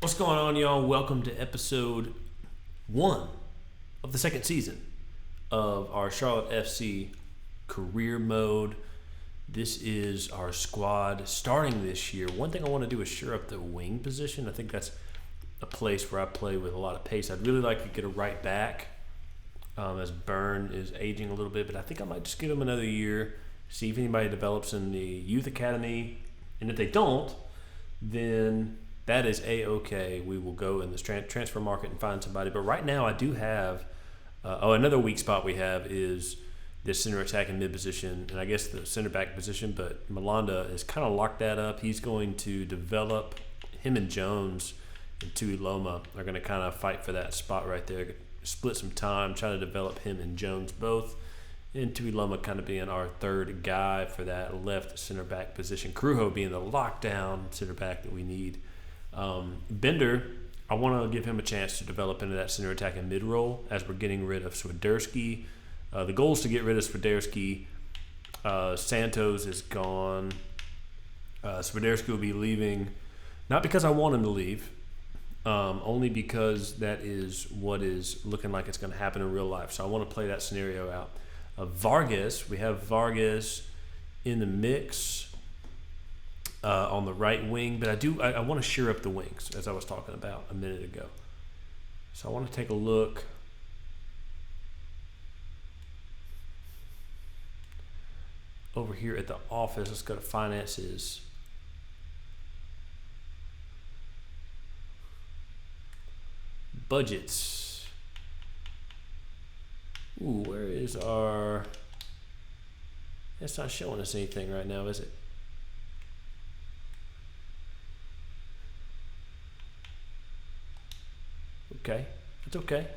What's going on, y'all? Welcome to episode 1 of the second season of our Charlotte FC career mode. This is our squad starting this year. One thing I want to do is shore up the wing position. I think that's a place where I play with a lot of pace. I'd really like to get a right back as Byrne is aging a little bit, but I think I might just give him another year, see if anybody develops in the youth academy, and if they don't, then that is A-okay. We will go in the transfer market and find somebody. But right now I do have, another weak spot we have is this center attack and mid position, and I guess the center back position, but Malanda has kind of locked that up. He's going to develop, him and Jones and Tui Loma are going to kind of fight for that spot right there, split some time, try to develop him and Jones both, and Tui Loma kind of being our third guy for that left center back position. Crujo being the lockdown center back that we need. Bender, I want to give him a chance to develop into that center attack and mid role as we're getting rid of Swiderski. The goal is to get rid of Swiderski. Santos is gone. Swiderski will be leaving, not because I want him to leave, only because that is what is looking like it's going to happen in real life. So I want to play that scenario out. Vargas, we have Vargas in the mix. On the right wing, but I want to shore up the wings, as I was talking about a minute ago. So I want to take a look. Over here at the office, let's go to finances. Budgets. Ooh, where is our... It's not showing us anything right now, is it? Okay, it's okay.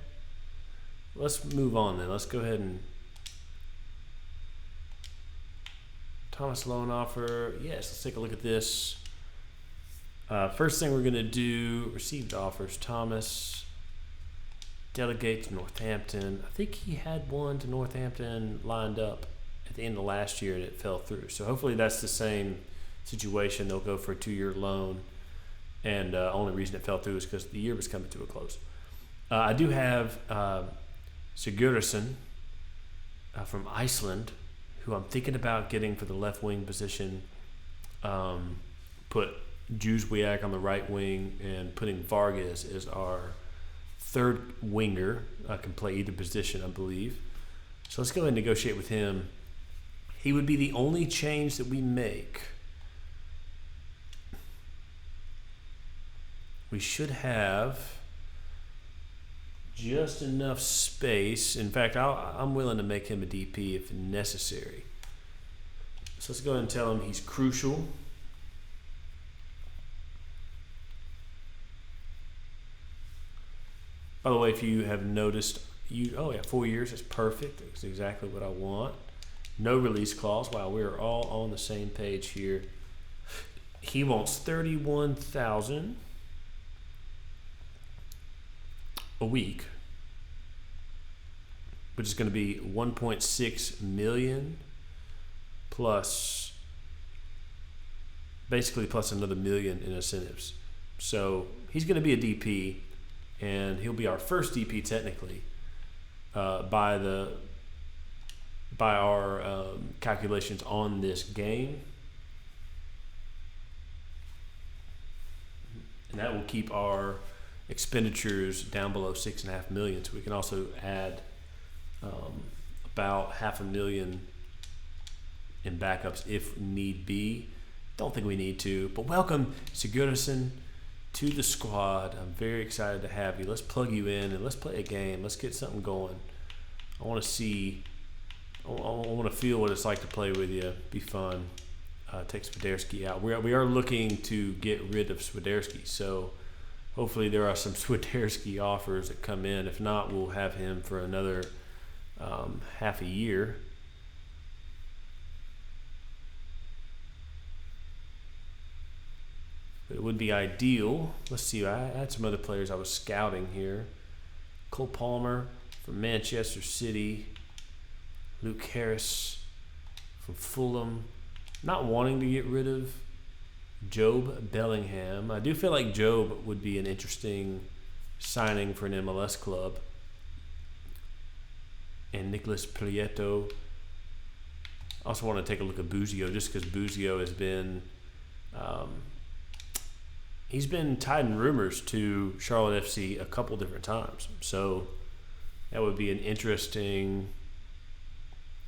Let's move on then. Let's go ahead and Thomas loan offer. Yes, let's take a look at this. First thing we're going to do, received offers. Thomas, delegate to Northampton. I think he had one to Northampton lined up at the end of last year and it fell through. So hopefully that's the same situation. They'll go for a 2-year loan. And only reason it fell through is because the year was coming to a close. I do have Sigurðsson from Iceland, who I'm thinking about getting for the left wing position. Put Juzwiak on the right wing and putting Vargas as our third winger. Can play either position, I believe. So let's go ahead and negotiate with him. He would be the only change that we make. We should have just enough space. In fact, I'm willing to make him a DP if necessary. So let's go ahead and tell him he's crucial. By the way, if you have noticed, 4 years is perfect. That's exactly what I want. No release clause. Wow, we are all on the same page here. He wants $31,000 a week, which is going to be 1.6 million plus another million in incentives. So he's going to be a DP, and he'll be our first DP technically by our calculations on this game, and that will keep our expenditures down below 6.5 million. So we can also add about $500,000 in backups if need be. Don't think we need to, but welcome Sigurðsson to the squad. I'm very excited to have you. Let's plug you in and let's play a game. Let's get something going. I want to feel what it's like to play with you. Be fun. Take Swiderski out. We are looking to get rid of Swiderski, so hopefully there are some Swiderski offers that come in. If not, we'll have him for another half a year. But it would be ideal. Let's see, I had some other players I was scouting here. Cole Palmer from Manchester City. Luke Harris from Fulham. Not wanting to get rid of Job Bellingham. I do feel like Job would be an interesting signing for an MLS club. And Nicholas Prieto. I also want to take a look at Buzio, just because Buzio has been he's been tied in rumors to Charlotte FC a couple different times. So that would be an interesting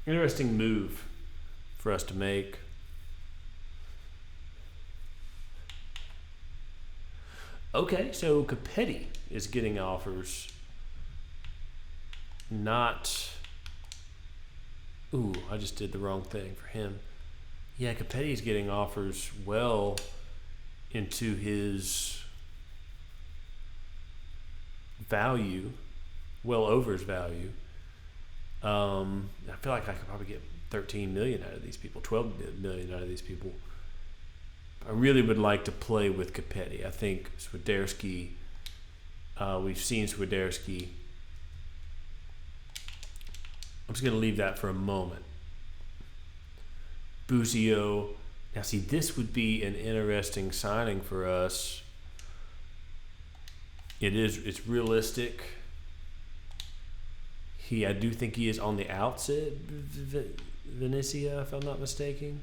move for us to make. Okay, so Capetti is getting offers. Not... Ooh, I just did the wrong thing for him. Yeah, Capetti's getting offers well into his value, well over his value. I feel like I could probably get 13 million out of these people, 12 million out of these people. I really would like to play with Capetti. I think Swiderski, we've seen Swiderski. I'm just going to leave that for a moment. Buzio. Now, see, this would be an interesting signing for us. It's realistic. I do think he is on the outs at Venezia, if I'm not mistaken.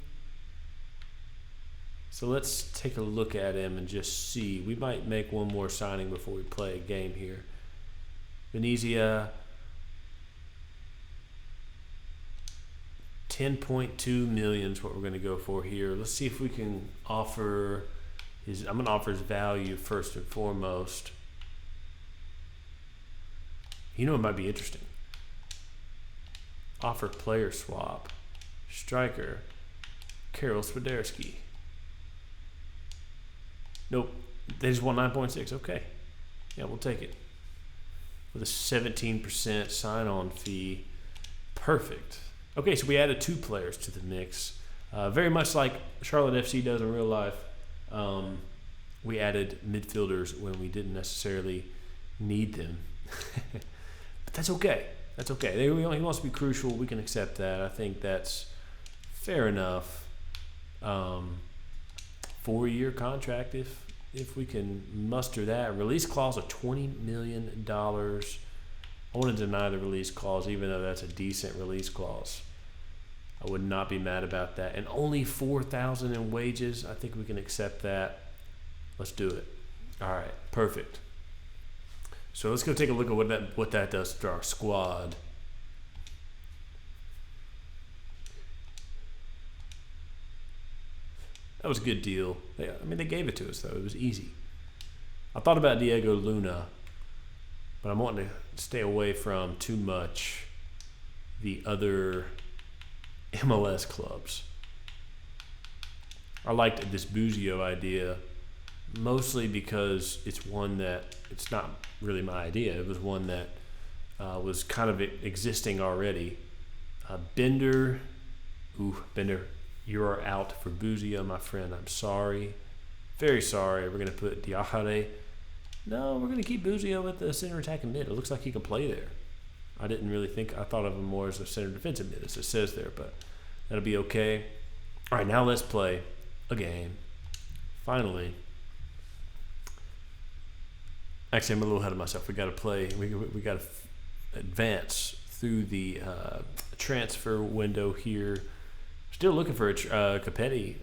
So let's take a look at him and just see. We might make one more signing before we play a game here. Venezia, 10.2 million is what we're going to go for here. Let's see if we can offer his. I'm going to offer his value first and foremost. You know, it might be interesting. Offer player swap. Striker, Karol Swiderski. Nope. They just want 9.6. Okay. Yeah, we'll take it. With a 17% sign-on fee. Perfect. Okay, so we added 2 players to the mix. Very much like Charlotte FC does in real life. We added midfielders when we didn't necessarily need them. But that's okay. That's okay. He wants to be crucial. We can accept that. I think that's fair enough. 4-year contract if we can muster that. Release clause of $20 million. I want to deny the release clause, even though that's a decent release clause. I would not be mad about that. And only $4,000 in wages. I think we can accept that. Let's do it. All right, perfect. So let's go take a look at what that does to our squad. That was a good deal. I mean, they gave it to us, though. It was easy. I thought about Diego Luna, but I'm wanting to stay away from too much the other MLS clubs. I liked this Buzio idea mostly because it's one that it's not really my idea. It was one that was kind of existing already. Bender, you are out for Buzio, my friend. I'm sorry. Very sorry. We're going to put Diahare. No, we're going to keep Buzio at the center attacking mid. It looks like he can play there. I didn't really think, I thought of him more as a center defensive mid, as it says there, but that'll be okay. All right, now let's play a game. Finally. Actually, I'm a little ahead of myself. We got to play, we got to advance through the transfer window here. Still looking for a Swiderski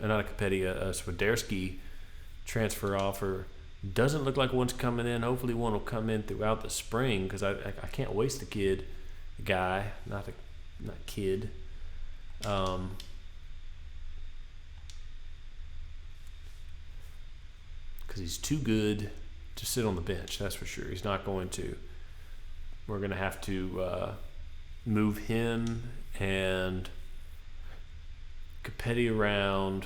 transfer offer. Doesn't look like one's coming in. Hopefully one will come in throughout the spring because I can't waste the guy, not kid. Because he's too good to sit on the bench, that's for sure. He's not going to. We're going to have to move him and Capetti around.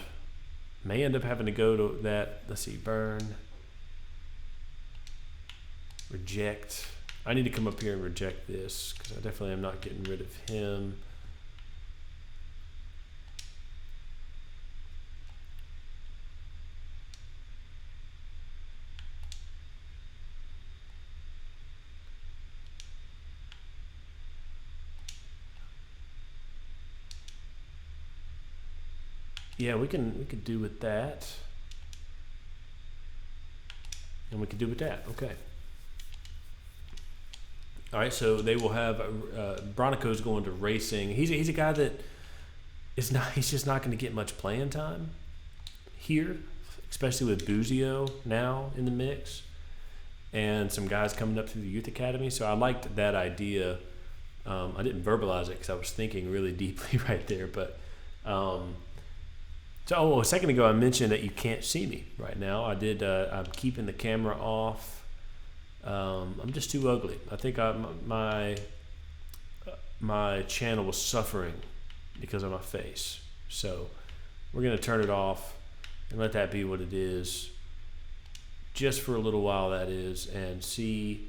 May end up having to go to that. Let's see, burn. Reject. I need to come up here and reject this because I definitely am not getting rid of him. Yeah, we could do with that. And we can do with that. Okay. All right, so they will have Bronico's going to racing. He's a guy that is not. He's just not going to get much playing time here, especially with Buzio now in the mix, and some guys coming up through the youth academy. So I liked that idea. I didn't verbalize it because I was thinking really deeply right there. But a second ago I mentioned that you can't see me right now. I did. I'm keeping the camera off. I'm just too ugly. I think my channel was suffering because of my face. So we're going to turn it off and let that be what it is, just for a little while, that is, and see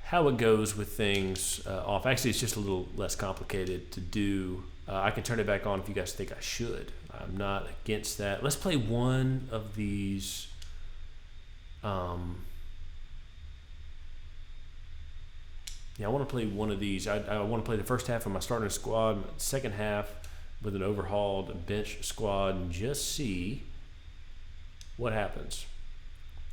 how it goes with things off. Actually, it's just a little less complicated to do. I can turn it back on if you guys think I should. I'm not against that. Let's play one of these. I want to play one of these. I want to play the first half of my starting squad, second half with an overhauled bench squad, and just see what happens.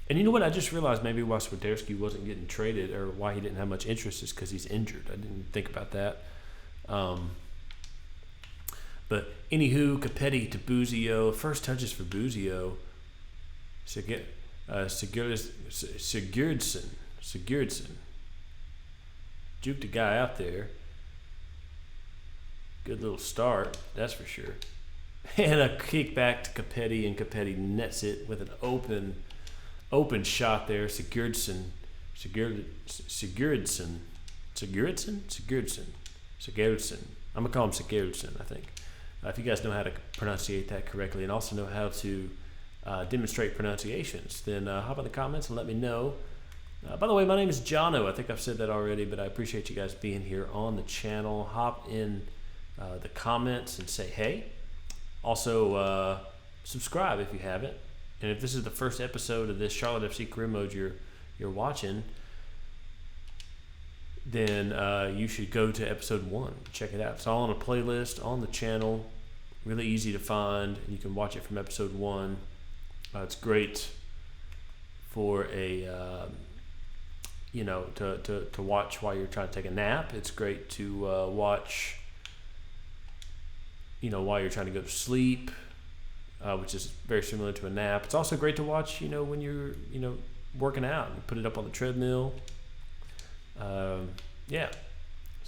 And you know what? I just realized maybe why Swiderski wasn't getting traded, or why he didn't have much interest, is because he's injured. I didn't think about that. But anywho, Capetti to Buzio. First touches for Buzio. Sigurdsson. Juked a guy out there. Good little start, that's for sure. And a kick back to Capetti, and Capetti nets it with an open shot there. Sigurdsson. I'm gonna call him Sigurdsson, I think. If you guys know how to pronunciate that correctly, and also know how to demonstrate pronunciations, then hop in the comments and let me know. By the way, my name is Jono. I think I've said that already, but I appreciate you guys being here on the channel. Hop in the comments and say hey. Also, subscribe if you haven't. And if this is the first episode of this Charlotte FC Career Mode you're watching, then you should go to episode 1. Check it out. It's all on a playlist on the channel. Really easy to find. You can watch it from episode 1. It's great for a to watch while you're trying to take a nap. It's great to watch while you're trying to go to sleep, which is very similar to a nap. It's also great to watch when you're working out. You put it up on the treadmill. So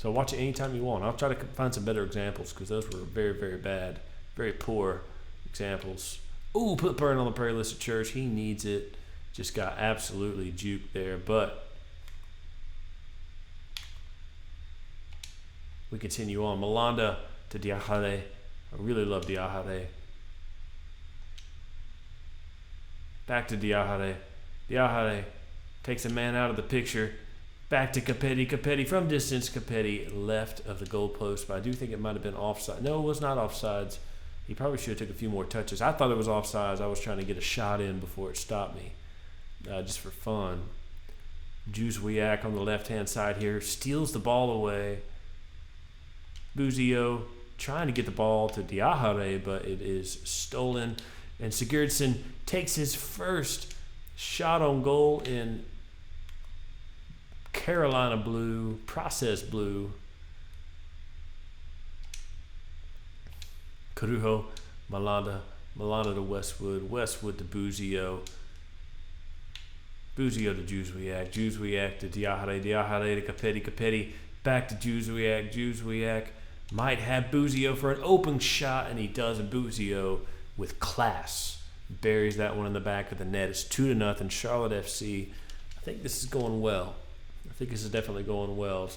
watch it anytime you want. I'll try to find some better examples, because those were very, very bad, very poor examples. Ooh, put Burn on the prayer list at church. He needs it. Just got absolutely juked there, but we continue on. Malanda to Diahare. I really love Diahare. Back to Diahare. Diahare takes a man out of the picture. Back to Capetti. Capetti from distance. Capetti left of the goalpost, but I do think it might have been offside. No, it was not offsides. He probably should have took a few more touches. I thought it was offsides. I was trying to get a shot in before it stopped me, just for fun. Juzwiak on the left-hand side here steals the ball away. Buzio trying to get the ball to Diahare, but it is stolen. And Sigurdsson takes his first shot on goal in Carolina blue, process blue. Corujo, Malanda to Westwood, Westwood to Buzio, Buzio to Juzwiak, Juzwiak to Diahare, Diahare to Capetti, Capetti back to Juzwiak, Juzwiak might have Buzio for an open shot, and he does, and Buzio with class buries that one in the back of the net. It's 2-0 Charlotte FC. I think this is going well. I think this is definitely going well.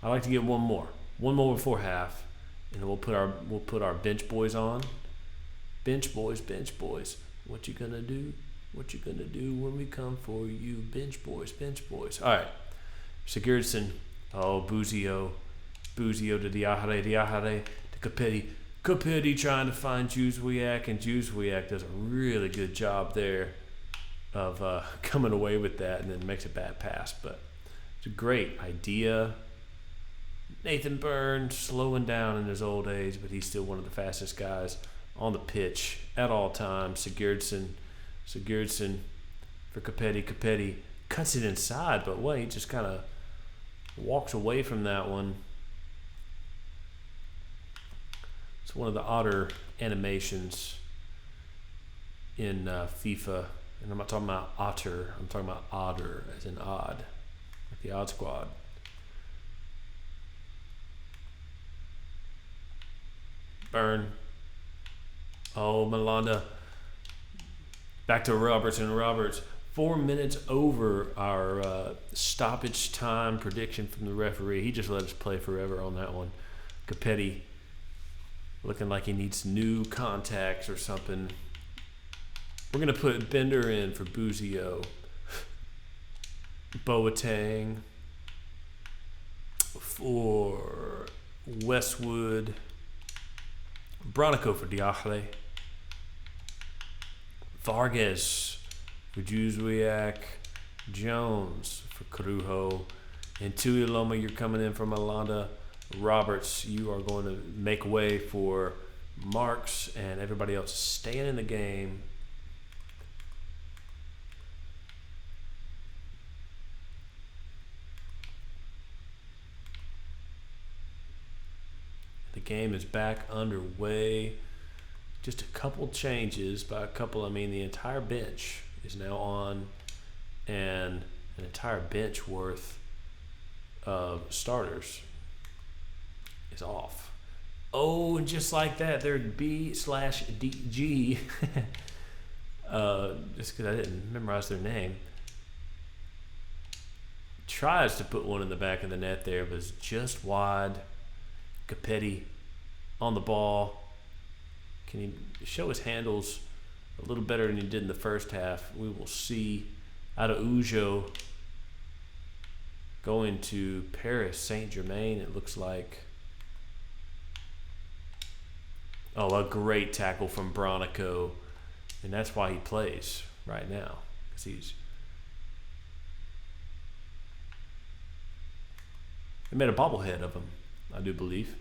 I'd like to get one more before half, and then we'll put our bench boys on. Bench boys. What you gonna do? What you gonna do when we come for you? Bench boys. All right, Sigurdsson. Oh, Buzio to Diahare, Diahare to Capetti. Capetti trying to find Juzwiak, and Juzwiak does a really good job there of coming away with that, and then makes a bad pass. But it's a great idea. Nathan Burns slowing down in his old age, but he's still one of the fastest guys on the pitch at all times. Sigurdsson for Capetti. Capetti cuts it inside, but wait, just kind of walks away from that one. It's one of the odder animations in FIFA. And I'm not talking about otter, I'm talking about otter as in odd, like the Odd Squad. Burn. Oh, Malanda. Back to Robertson. Roberts. 4 minutes over our stoppage time prediction from the referee. He just let us play forever on that one. Capetti looking like he needs new contacts or something. We're going to put Bender in for Buzio. Boateng for Westwood. Bronico for Diachle. Vargas for Juzwiak. Jones for Carujo. And Tuiloma, you're coming in from Alanda. Roberts, you are going to make way for Marks, and everybody else staying in the game. The game is back underway. Just a couple changes. By a couple, I mean the entire bench is now on, and an entire bench worth of starters is off. Oh, and just like that, they're B/DG. Just because I didn't memorize their name. Tries to put one in the back of the net there, but it's just wide. Capetti on the ball. Can he show his handles a little better than he did in the first half? We will see. Araujo going to Paris Saint-Germain, it looks like. Oh, a great tackle from Bronico. And that's why he plays right now. Because they made a bobblehead of him, I do believe.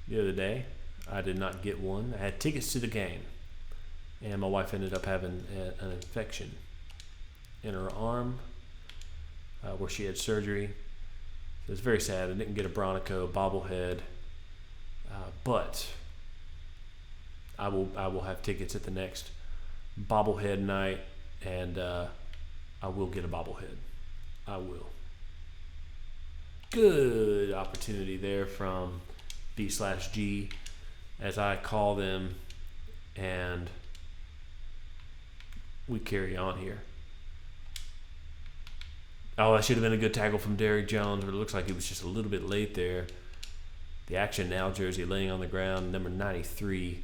The other day, I did not get one. I had tickets to the game, and my wife ended up having an infection in her arm where she had surgery. So it's very sad. I didn't get a Bronico bobblehead, but I will have tickets at the next bobblehead night, and I will get a bobblehead. I will. Good opportunity there from B/G, as I call them, and we carry on here. Oh, that should have been a good tackle from Derek Jones, but it looks like he was just a little bit late there. The Action Now jersey laying on the ground, number 93,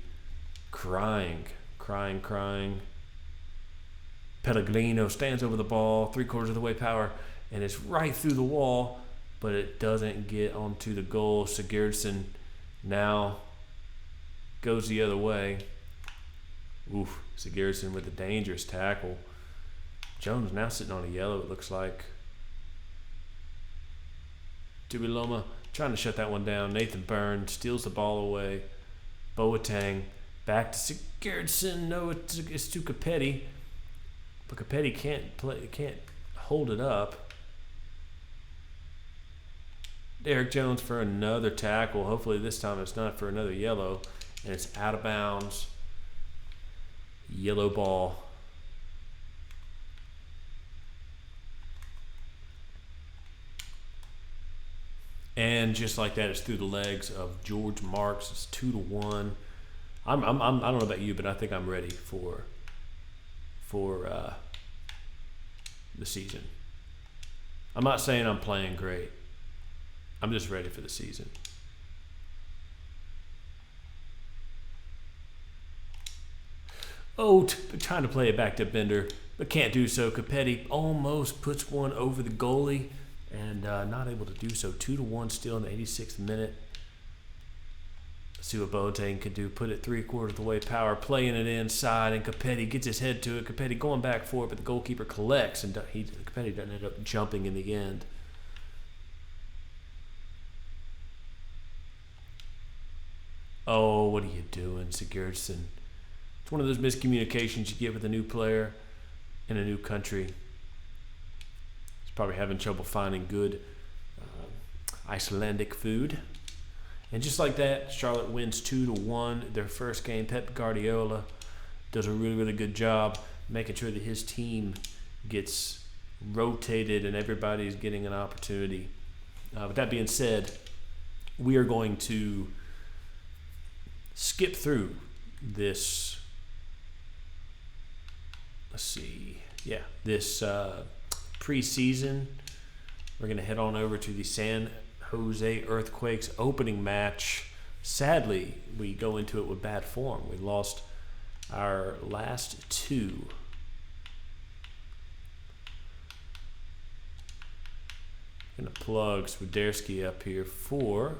crying. Pellegrino stands over the ball, 3/4 of the way power, and it's right through the wall, but it doesn't get onto the goal. Sigurdsson now goes the other way. Oof, Sigurdsson with a dangerous tackle. Jones now sitting on a yellow, it looks like. Tubiloma trying to shut that one down. Nathan Byrne steals the ball away. Boateng back to Sigurdsson. No, it's to Capetti. But Capetti can't hold it up. Derek Jones for another tackle. Hopefully this time it's not for another yellow. And it's out of bounds. Yellow ball. And just like that, it's through the legs of George Marks. It's 2-1. I don't know about you, but I think I'm ready for the season. I'm not saying I'm playing great. I'm just ready for the season. Oh, trying to play it back to Bender, but can't do so. Capetti almost puts one over the goalie, and not able to do so. 2-1 still in the 86th minute. Let's see what Boateng can do. Put it 3/4 of the way power, playing it inside, and Capetti gets his head to it. Capetti going back for it, but the goalkeeper collects, and Capetti doesn't end up jumping in the end. Oh, what are you doing, Sigurdsson? It's one of those miscommunications you get with a new player in a new country. He's probably having trouble finding good Icelandic food. And just like that, Charlotte wins 2-1 their first game. Pep Guardiola does a really, really good job making sure that his team gets rotated and everybody's getting an opportunity. With that being said, we are going to skip through this. Let's see. Yeah, this preseason. We're going to head on over to the San Jose Earthquakes opening match. Sadly, we go into it with bad form. We lost our last two. Going to plug Swiderski up here for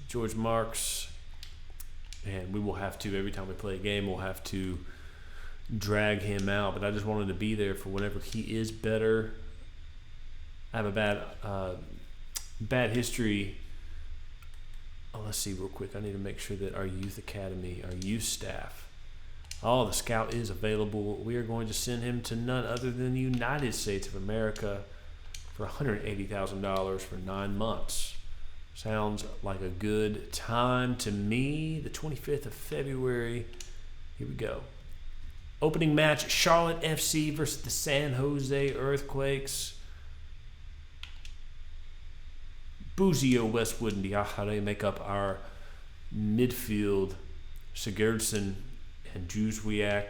George Marks. And we will have to, every time we play a game, we'll have to drag him out. But I just wanted to be there for whenever he is better. I have a bad history. Oh, let's see real quick. I need to make sure that our youth academy, our youth staff, the scout is available. We are going to send him to none other than the United States of America for $180,000 for 9 months. Sounds like a good time to me. The 25th of February. Here we go. Opening match, Charlotte FC versus the San Jose Earthquakes. Buzio, Westwood, and Diachare make up our midfield. Sigurdsson and Juzwiak.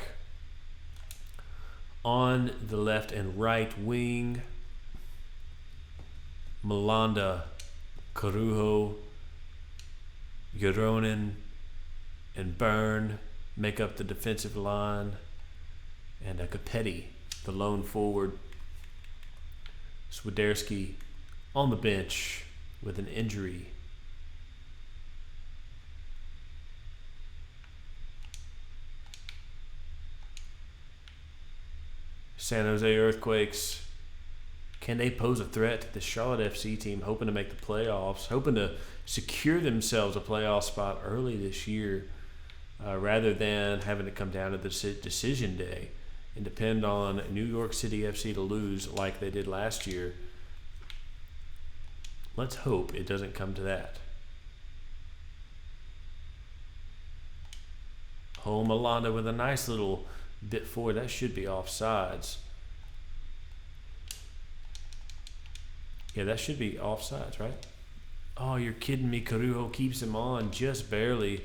On the left and right wing, Malanda, Carujo, Yoronen, and Byrne make up the defensive line. And Capetti, the lone forward. Swiderski on the bench with an injury. San Jose Earthquakes, can they pose a threat to the Charlotte FC team, hoping to make the playoffs, hoping to secure themselves a playoff spot early this year, rather than having to come down to the decision day and depend on New York City FC to lose like they did last year? Let's hope it doesn't come to that. Malanda with a nice little bit forward. That should be offsides. Yeah, that should be offsides, right? Oh, you're kidding me. Carujo keeps him on just barely.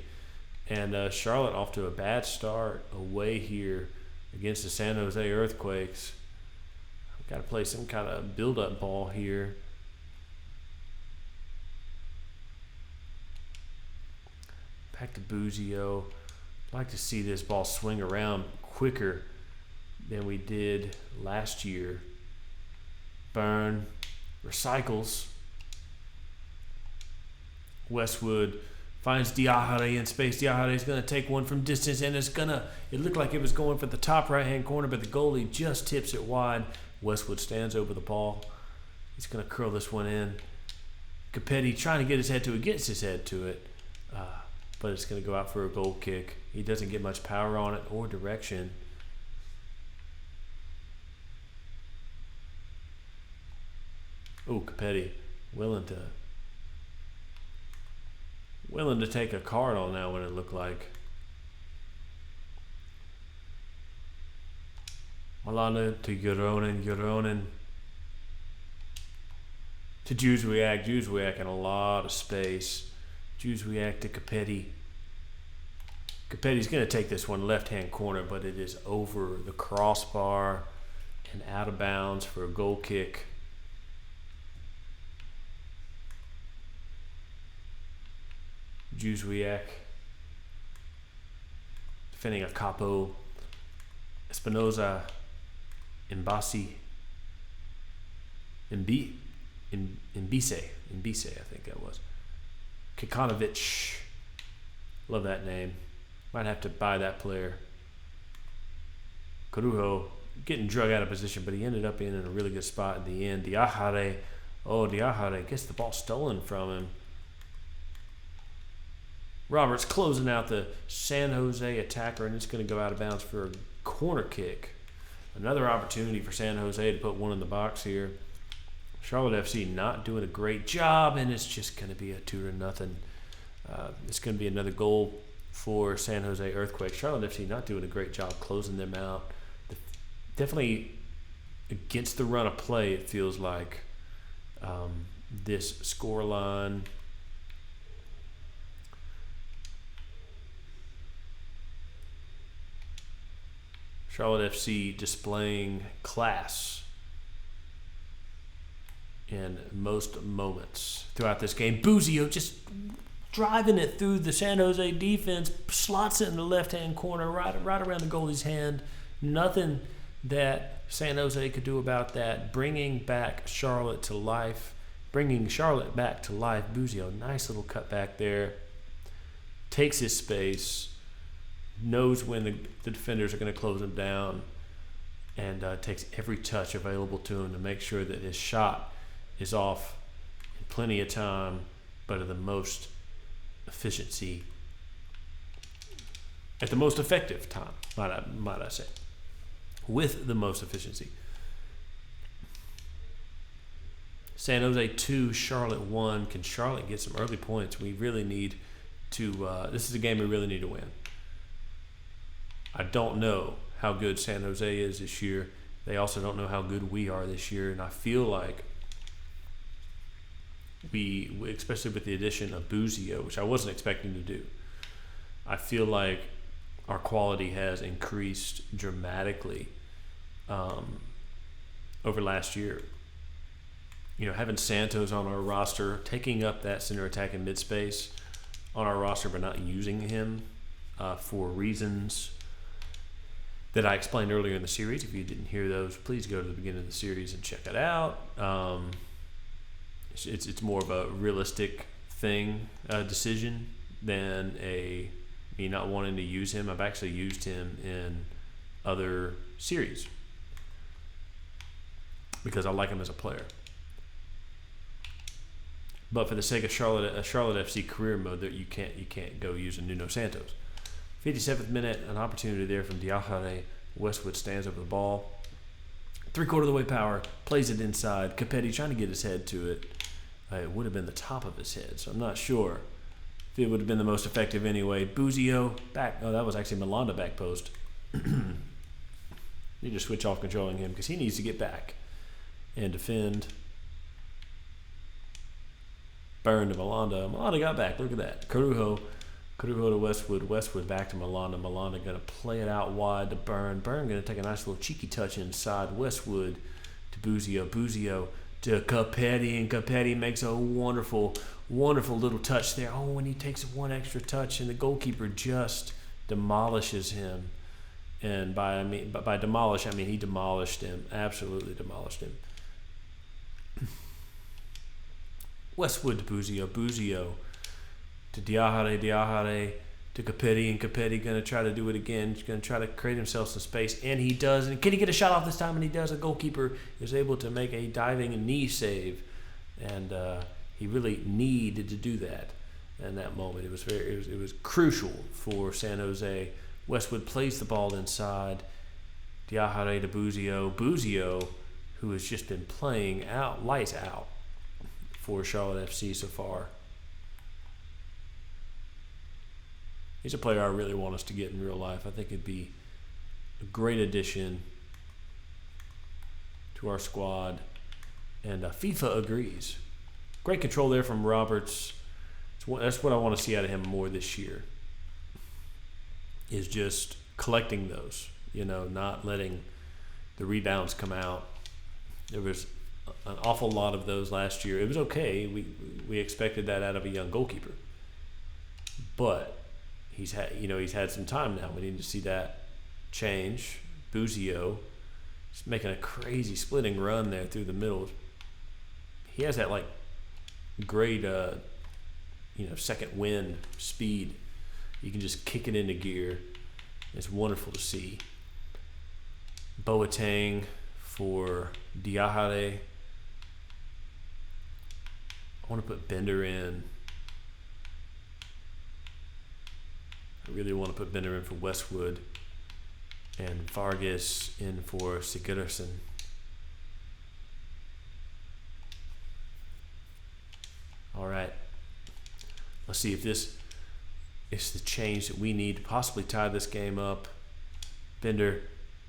And Charlotte off to a bad start away here against the San Jose Earthquakes. Got to play some kind of build-up ball here. Back to Buzio. I'd like to see this ball swing around quicker than we did last year. Byrne recycles. Westwood finds Diachare in space. Diachare is going to take one from distance, and it looked like it was going for the top right-hand corner, but the goalie just tips it wide. Westwood stands over the ball. He's going to curl this one in. Capetti trying to get his head to it, gets his head to it, but it's going to go out for a goal kick. He doesn't get much power on it or direction. Oh, Capetti willing to take a card on that one, it looked like. Malanda to Yoronen to Juzwiak in a lot of space. Juzwiak to Capetti. Capetti's going to take this one left-hand corner, but it is over the crossbar and out of bounds for a goal kick. Juzwiak defending a Capo. Espinoza, Mbisi, Mbise, I think that was. Kikanovic, love that name. Might have to buy that player. Carujo getting drug out of position, but he ended up being in a really good spot in the end. Diachare gets the ball stolen from him. Roberts closing out the San Jose attacker, and it's going to go out of bounds for a corner kick. Another opportunity for San Jose to put one in the box here. Charlotte FC not doing a great job, and it's just going to be a 2-0. It's going to be another goal for San Jose Earthquake. Charlotte FC not doing a great job closing them out. Definitely against the run of play, it feels like. This scoreline. Charlotte FC displaying class in most moments throughout this game. Buzio just driving it through the San Jose defense, slots it in the left-hand corner, right around the goalie's hand. Nothing that San Jose could do about that. Bringing Charlotte back to life. Buzio, nice little cut back there. Takes his space. Knows when the defenders are going to close him down, and takes every touch available to him to make sure that his shot is off in plenty of time, but at the most efficiency, at the most effective time, might I say, with the most efficiency. San Jose 2, Charlotte 1. Can Charlotte get some early points? We really need to. This is a game we really need to win. I don't know how good San Jose is this year. They also don't know how good we are this year. And I feel like we, especially with the addition of Buzio, which I wasn't expecting to do, I feel like our quality has increased dramatically over last year. You know, having Santos on our roster, taking up that center attack and mid space on our roster, but not using him for reasons that I explained earlier in the series. If you didn't hear those, please go to the beginning of the series and check it out. It's more of a realistic decision than me not wanting to use him. I've actually used him in other series because I like him as a player. But for the sake of Charlotte FC career mode, that you can't go using Nuno Santos. 57th minute, an opportunity there from Diakhaté. Westwood stands over the ball. 3/4 of the way power, plays it inside. Capetti trying to get his head to it. It would have been the top of his head, so I'm not sure if it would have been the most effective anyway. Buzio back. Oh, that was actually Malanda back post. Need to switch off controlling him because he needs to get back and defend. Burn to Malanda. Malanda got back. Look at that. Corujo to Westwood. Westwood back to Malanda. Malanda going to play it out wide to Burn. Burn going to take a nice little cheeky touch inside. Westwood to Buzio. Buzio to Capetti. And Capetti makes a wonderful, wonderful little touch there. Oh, and he takes one extra touch, and the goalkeeper just demolishes him. And by demolish, I mean he demolished him. Absolutely demolished him. Westwood to Buzio. Buzio to Diakhaté to Capetti, and Capetti going to try to do it again. He's going to try to create himself some space, and he does. And can he get a shot off this time? And he does. A goalkeeper is able to make a diving knee save, and he really needed to do that in that moment. It was crucial for San Jose. Westwood plays the ball inside. Diakhaté to Buzio. Buzio, who has just been playing out, lights out for Charlotte FC so far. He's a player I really want us to get in real life. I think it'd be a great addition to our squad. And FIFA agrees. Great control there from Roberts. That's what I want to see out of him more this year, is just collecting those, not letting the rebounds come out. There was an awful lot of those last year. It was okay. We expected that out of a young goalkeeper. But he's had some time now. We need to see that change. Buzio is making a crazy splitting run there through the middle. He has that great second wind speed. You can just kick it into gear. It's wonderful to see. Boateng for Diakhaté. I want to put Bender in. I really want to put Bender in for Westwood and Vargas in for Sigurdsson. All right. Let's see if this is the change that we need to possibly tie this game up. Bender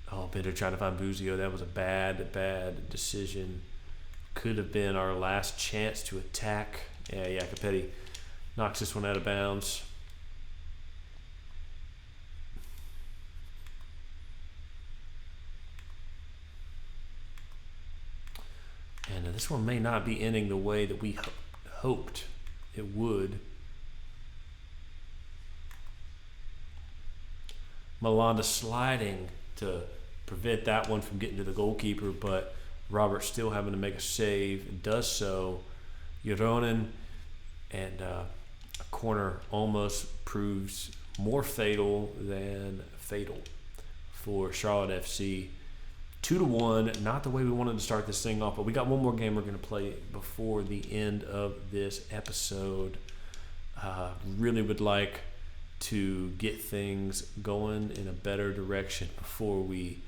trying to find Buzio. That was a bad decision. Could have been our last chance to attack. Yeah, Capetti knocks this one out of bounds. And this one may not be ending the way that we hoped it would. Malanda sliding to prevent that one from getting to the goalkeeper, but Robert still having to make a save and does so. Jono and a corner almost proves more fatal than fatal for Charlotte FC. 2-1, not the way we wanted to start this thing off, but we got one more game we're going to play before the end of this episode. Really would like to get things going in a better direction before we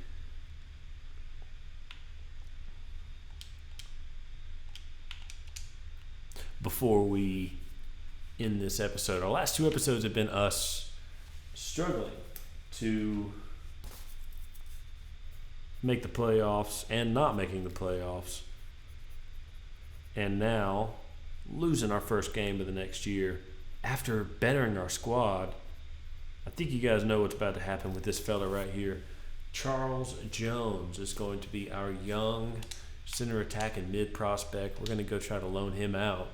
end this episode. Our last two episodes have been us struggling to make the playoffs and not making the playoffs, and now losing our first game of the next year after bettering our squad. I think you guys know what's about to happen with this fella right here. Charles Jones is going to be our young center attacking mid prospect. We're going to go try to loan him out.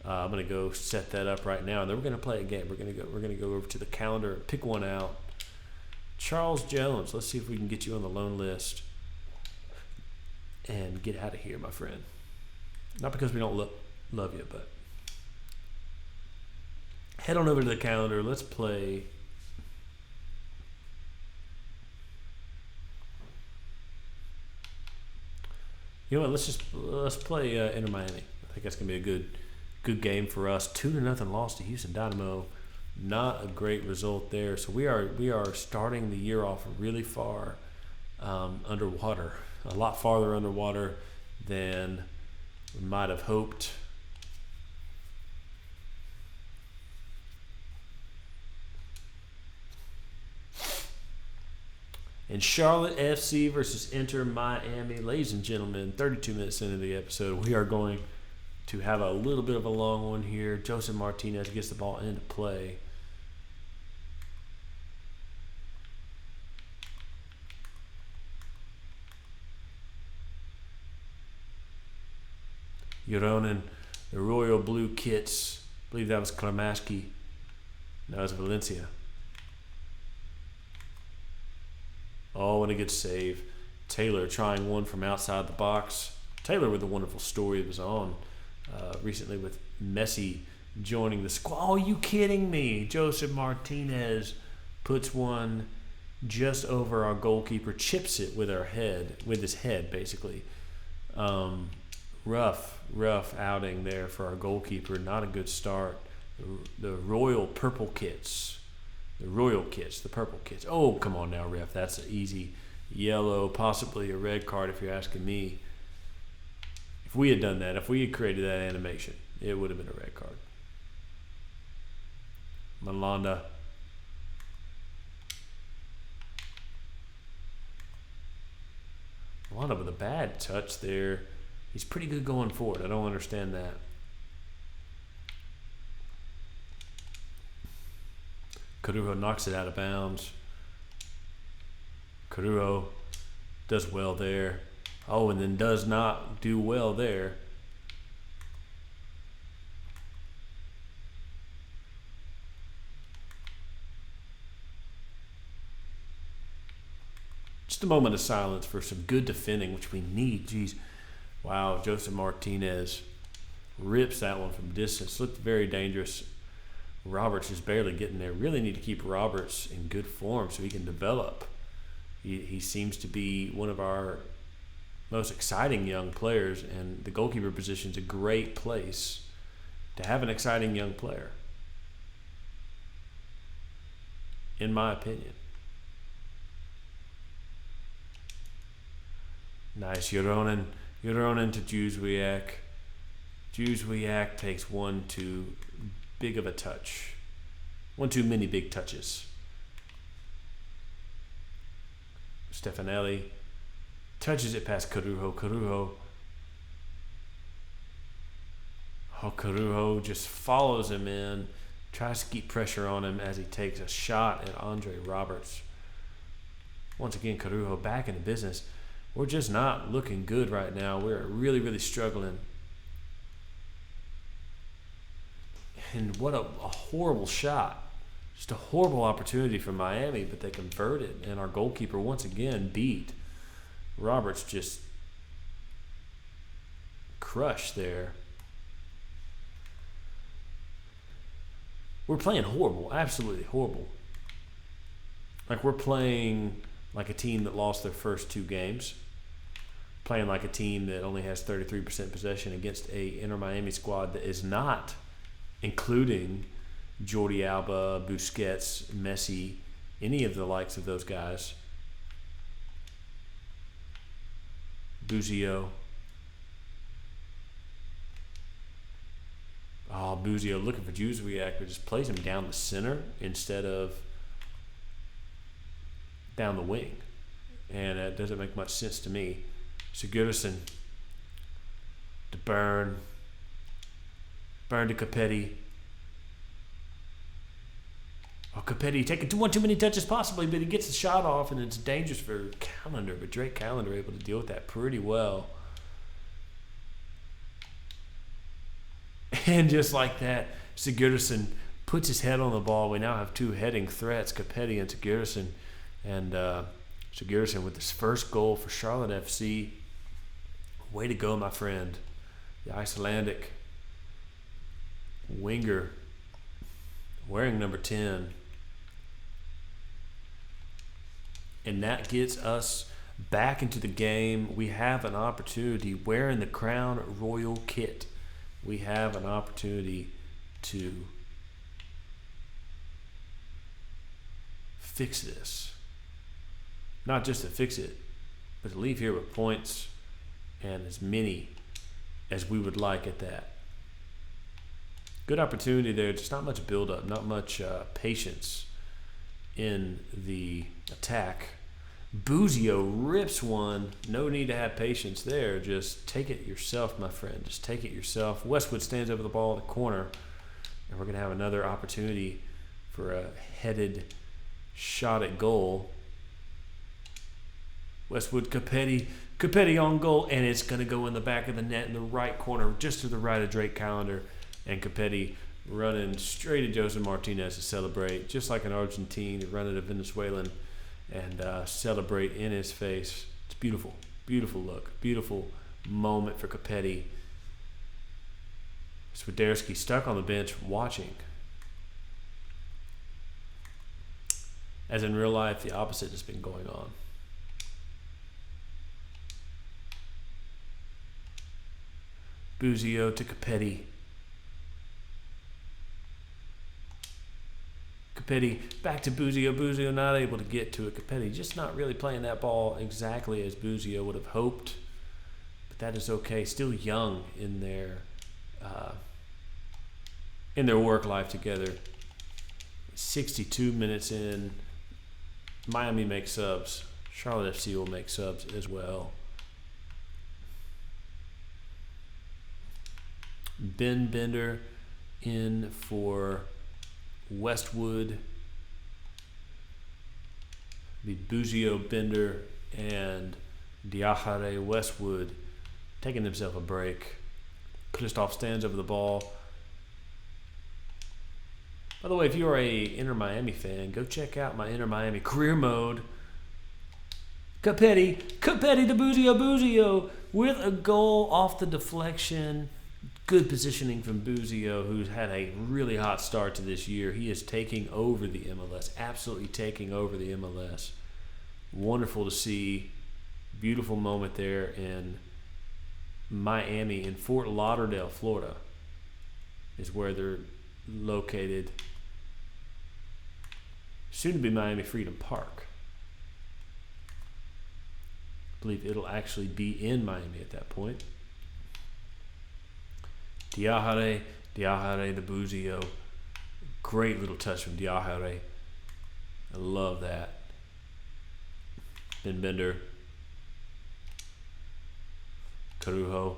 I'm going to go set that up right now, and then we're going to play a game. We're going to go over to the calendar and pick one out. Charles Jones, let's see if we can get you on the loan list and get out of here, my friend. Not because we don't love you, but head on over to the calendar. Let's play. You know what? Let's play Inter Miami. I think that's gonna be a good game for us. 2-0 loss to Houston Dynamo. Not a great result there. So we are starting the year off really far underwater. A lot farther underwater than we might have hoped. And Charlotte FC versus Inter Miami. Ladies and gentlemen, 32 minutes into the episode, we are going to have a little bit of a long one here. Joseph Martinez gets the ball into play. Jono, the Royal Blue Kits. I believe that was Klamaski. That was Valencia. Oh, and a good save. Taylor trying one from outside the box. Taylor with a wonderful story that was on recently with Messi joining the squad. Oh, are you kidding me? Joseph Martinez puts one just over our goalkeeper, chips it with his head, basically. Rough outing there for our goalkeeper. Not a good start. The Royal Purple Kits. The Royal Kits, the Purple Kits. Oh, come on now, ref. That's an easy yellow, possibly a red card if you're asking me. If we had done that, if we had created that animation, it would have been a red card. Malanda. Malanda with a bad touch there. He's pretty good going forward. I don't understand that. Caruro knocks it out of bounds. Caruro does well there. Oh, and then does not do well there. Just a moment of silence for some good defending, which we need. Jeez. Wow, Joseph Martinez rips that one from distance. Looked very dangerous. Roberts is barely getting there. Really need to keep Roberts in good form so he can develop. He seems to be one of our most exciting young players, and the goalkeeper position is a great place to have an exciting young player. in my opinion. Nice, Jono to Juzwiak. Juzwiak takes one too big of a touch. One too many big touches. Stefanelli touches it past Carujo. Carujo just follows him in, tries to keep pressure on him as he takes a shot at Andre Roberts. Once again, Carujo back in the business. We're just not looking good right now. We're really, really struggling. And what a horrible shot. Just a horrible opportunity for Miami, but they converted. And our goalkeeper once again beat. Roberts just crushed there. We're playing horrible, absolutely horrible. Like we're playing like a team that lost their first 2 games. Playing like a team that only has 33% possession against a Inter Miami squad that is not including Jordi Alba, Busquets, Messi, any of the likes of those guys. Buzio. Oh, Buzio looking for Juzwiak, but just plays him down the center instead of down the wing. And it doesn't make much sense to me. Sigurdsson to Burn to Capetti. Oh, Capetti taking one too many touches possibly, but he gets the shot off, and it's dangerous for Callender. But Drake Callender able to deal with that pretty well. And just like that, Sigurdsson puts his head on the ball. We now have 2 heading threats, Capetti and Sigurdsson. And Sigurdsson with his first goal for Charlotte FC. Way to go, my friend. The Icelandic winger wearing number 10. And that gets us back into the game. We have an opportunity wearing the Crown Royal kit. We have an opportunity to fix this. Not just to fix it, but to leave here with points and as many as we would like at that. Good opportunity there. Just not much build-up, not much patience in the attack. Buzio rips one. No need to have patience there. Just take it yourself, my friend. Just take it yourself. Westwood stands over the ball in the corner, and we're going to have another opportunity for a headed shot at goal. Westwood, Capetti on goal, and it's going to go in the back of the net in the right corner, just to the right of Drake Callender, and Capetti running straight at Jose Martinez to celebrate, just like an Argentine running a Venezuelan, and celebrate in his face. It's beautiful, beautiful look, beautiful moment for Capetti. Swiderski stuck on the bench watching. As in real life, the opposite has been going on. Buzio to Capetti. Capetti back to Buzio. Buzio not able to get to it. Capetti just not really playing that ball exactly as Buzio would have hoped. But that is okay. Still young in their work life together. 62 minutes in. Miami makes subs. Charlotte FC will make subs as well. Ben Bender in for Westwood. Be Buzio, Bender, and Diachare Westwood taking themselves a break. Christoph stands over the ball. By the way, if you're a Inter Miami fan, go check out my Inter Miami career mode. Capetti to Buzio with a goal off the deflection. Good positioning from Buzio, who's had a really hot start to this year. He is taking over the MLS, absolutely taking over the MLS. Wonderful to see. Beautiful moment there in Miami, in Fort Lauderdale, Florida, is where they're located. soon to be Miami Freedom Park. I believe it'll actually be in Miami at that point. Diahare the Buzio. Great little touch from Diahare. I love that. Ben Bender. Carujo.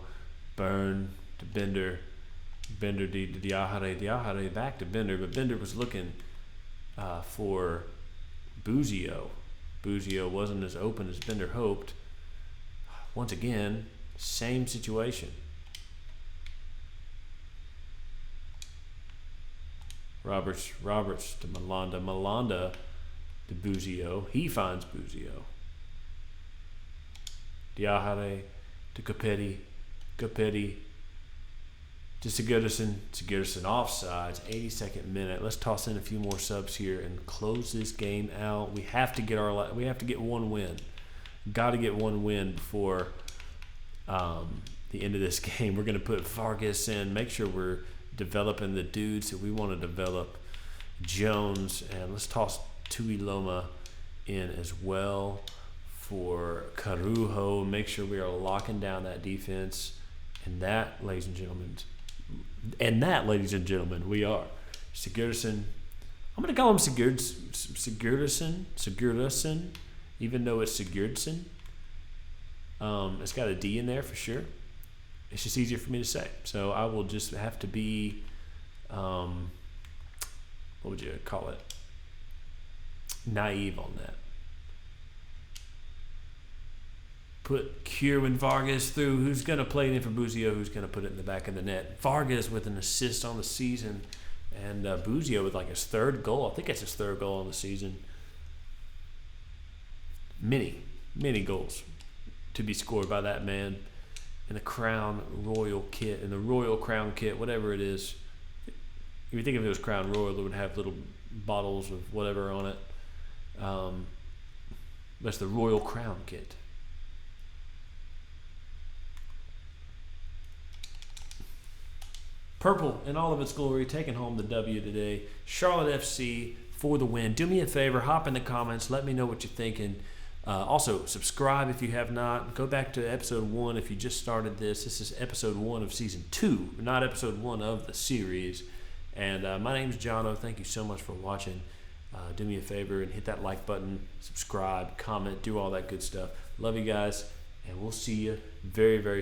Burn to Bender. Bender to Diahare. Diahare back to Bender, but Bender was looking for Buzio. Buzio wasn't as open as Bender hoped. Once again, same situation. Roberts to Malanda to Buzio. He finds Buzio. Diahare to Capetti to Sigurdsson. Offsides, 82nd minute. Let's toss in a few more subs here and close this game out. We have to get one win. Got to get one win before the end of this game. We're going to put Vargas in. Make sure we're developing the dudes that we want to develop. Jones, and let's toss Tui Loma in as well for Carujo. Make sure we are locking down that defense. And that, ladies and gentlemen, we are. Sigurdsson. I'm going to call him Sigurdsson, even though it's Sigurdsson. It's got a D in there for sure. It's just easier for me to say. So I will just have to be, what would you call it? Naive on that. Put Kieran Vargas through. Who's going to play it in for Buzio? Who's going to put it in the back of the net? Vargas with an assist on the season. And Buzio with like his third goal. I think it's his third goal on the season. Many goals to be scored by that man in the Crown Royal kit, in the Royal Crown kit, whatever it is. If you think if it was Crown Royal, it would have little bottles of whatever on it. That's the Royal Crown kit. Purple in all of its glory, taking home the W today. Charlotte FC for the win. Do me a favor, hop in the comments, let me know what you're thinking. Also, subscribe if you have not. Go back to episode 1 if you just started this. This is episode 1 of season 2, not episode 1 of the series. And my name's Jono. Thank you so much for watching. Do me a favor and hit that like button, subscribe, comment, do all that good stuff. Love you guys, and we'll see you very, very soon.